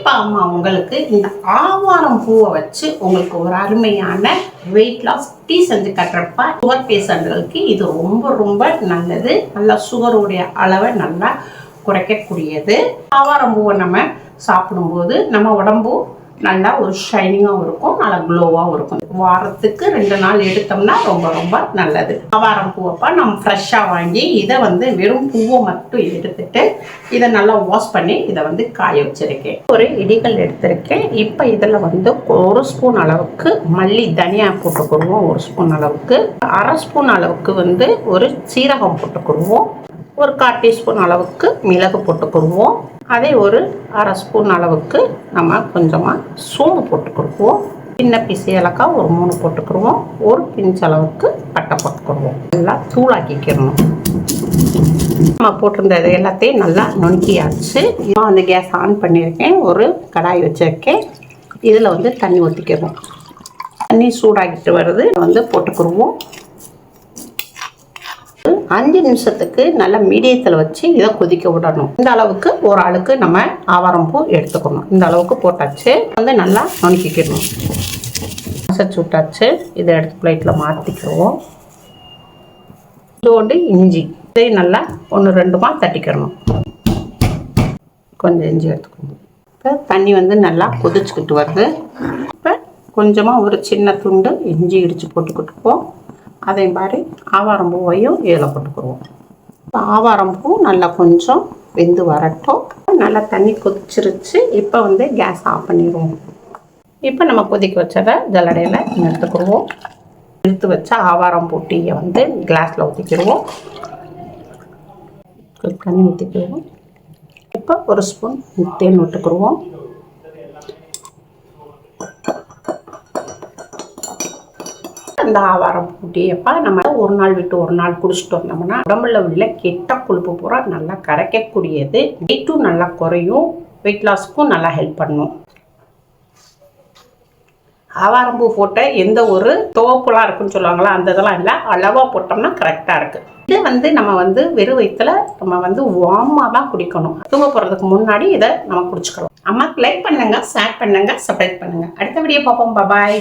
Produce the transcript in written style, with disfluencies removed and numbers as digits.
கண்டிப்பாக அம்மா உங்களுக்கு இந்த ஆவாரம் பூவை வச்சு உங்களுக்கு ஒரு அருமையான வெயிட் லாஸ் டீ செஞ்சு கட்டுறப்ப சுகர் பேஷண்ட்களுக்கு இது ரொம்ப ரொம்ப நல்லது. நல்லா சுகருடைய அளவை நல்லா குறைக்கக்கூடியது. ஆவாரம் பூவை நம்ம சாப்பிடும்போது நம்ம உடம்பு நல்லா ஒரு ஷைனிங்காகவும் இருக்கும், நல்லா க்ளோவாகவும் இருக்கும். வாரத்துக்கு 2 நாள் எடுத்தோம்னா ரொம்ப ரொம்ப நல்லது. ஆவாரம் பூவைப்பா நம்ம ஃப்ரெஷ்ஷாக வாங்கி இதை வெறும் பூவை மட்டும் எடுத்துட்டு இதை நல்லா வாஷ் பண்ணி இதை காய வச்சிருக்கேன். ஒரு இடிகள் எடுத்திருக்கேன். இப்போ இதில் 1 ஸ்பூன் அளவுக்கு மல்லி தனியா போட்டுக்கிடுவோம். 1 ஸ்பூன் அளவுக்கு, 1/2 ஸ்பூன் அளவுக்கு ஒரு சீரகம் போட்டுக்கிடுவோம். ஒரு 1/4 டீஸ்பூன் அளவுக்கு மிளகு போட்டுக்கிடுவோம். அதே ஒரு 1/2 ஸ்பூன் அளவுக்கு நம்ம கொஞ்சமாக சோம்பு போட்டுக்கிடுவோம். சின்ன பீஸ் ஏலக்காய் ஒரு 3 போட்டுக்கிடுவோம். ஒரு பிஞ்ச் அளவுக்கு பட்டை போட்டுக்கிடுவோம். நல்லா தூளாக்கிக்கிறணும். நம்ம போட்டிருந்தது எல்லாத்தையும் நல்லா நுணுக்கியாச்சு. நான் கேஸ் ஆன் பண்ணியிருக்கேன். ஒரு கடாய் வச்சுருக்கேன். இதில் தண்ணி ஊற்றிக்கிறோம். தண்ணி சூடாகிட்டு வருது. போட்டுக்கிடுவோம். 5 நிமிஷத்துக்கு நல்லா மீடியத்தில் வச்சு இதை கொதிக்க விடணும். இந்த அளவுக்கு ஒரு ஆளுக்கு நம்ம ஆவாரம் பூ எடுத்துக்கணும். இந்த அளவுக்கு போட்டாச்சு. நல்லா நுணுக்கிக்கணும். மசச்சு விட்டாச்சு. இதை எடுத்து பிளேட்டில் மாற்றிக்குவோம். இதோடு இஞ்சி இதை நல்லா 1-2 தட்டிக்கிறணும். கொஞ்சம் இஞ்சி எடுத்துக்கணும். இப்போ தண்ணி நல்லா கொதிச்சுக்கிட்டு வருது. இப்போ கொஞ்சமாக ஒரு சின்ன துண்டு இஞ்சி இடித்து போட்டுக்கிட்டுப்போம். அதே மாதிரி ஆவாரம் பூவையும் இதில் போட்டுக்கிடுவோம். இப்போ ஆவாரம் பூ நல்லா கொஞ்சம் வெந்து வரட்டும். நல்லா தண்ணி கொதிச்சிருச்சு. இப்போ கேஸ் ஆஃப் பண்ணிடுவோம். இப்போ நம்ம கொதிக்க வச்சதை ஜல்லடையில் எடுத்துக்கிடுவோம். எடுத்து வச்ச ஆவாரம் பூ டீயை கிளாஸில் ஊற்றிக்கிடுவோம். தண்ணி ஊற்றிக்கிடுவோம். இப்போ 1 ஸ்பூன் தேன் விட்டுக்கிடுவோம். இந்த ஆவாரம் பூட்டியப்பா நம்ம ஒரு நாள் விட்டு ஒரு நாள் குடிச்சிட்டு வந்தோம்னா உடம்புல உள்ள கெட்ட கொழுப்பு பூரா நல்லா கரைக்கக்கூடியது. வெயிட்டும் நல்லா குறையும். வெயிட் லாஸ்க்கும் நல்லா ஹெல்ப் பண்ணும். ஆவாரம் பூ போட்ட எந்த ஒரு துவப்புலாம் இருக்குன்னு சொல்லுவாங்களா, அந்த இதெல்லாம் இல்லை. அளவாக போட்டோம்னா கரெக்டாக இருக்குது. இது நம்ம வெறும் வயிற்றுல நம்ம வார்மாக தான் குடிக்கணும். தூங்க போகிறதுக்கு முன்னாடி இதை நம்ம குடிச்சுக்கலாம். அம்மாக்கு லைக் பண்ணுங்க, ஷேர் பண்ணுங்க, சப்ஸ்கிரைப் பண்ணுங்க. அடுத்த வீடியோ பார்ப்போம். பாய்.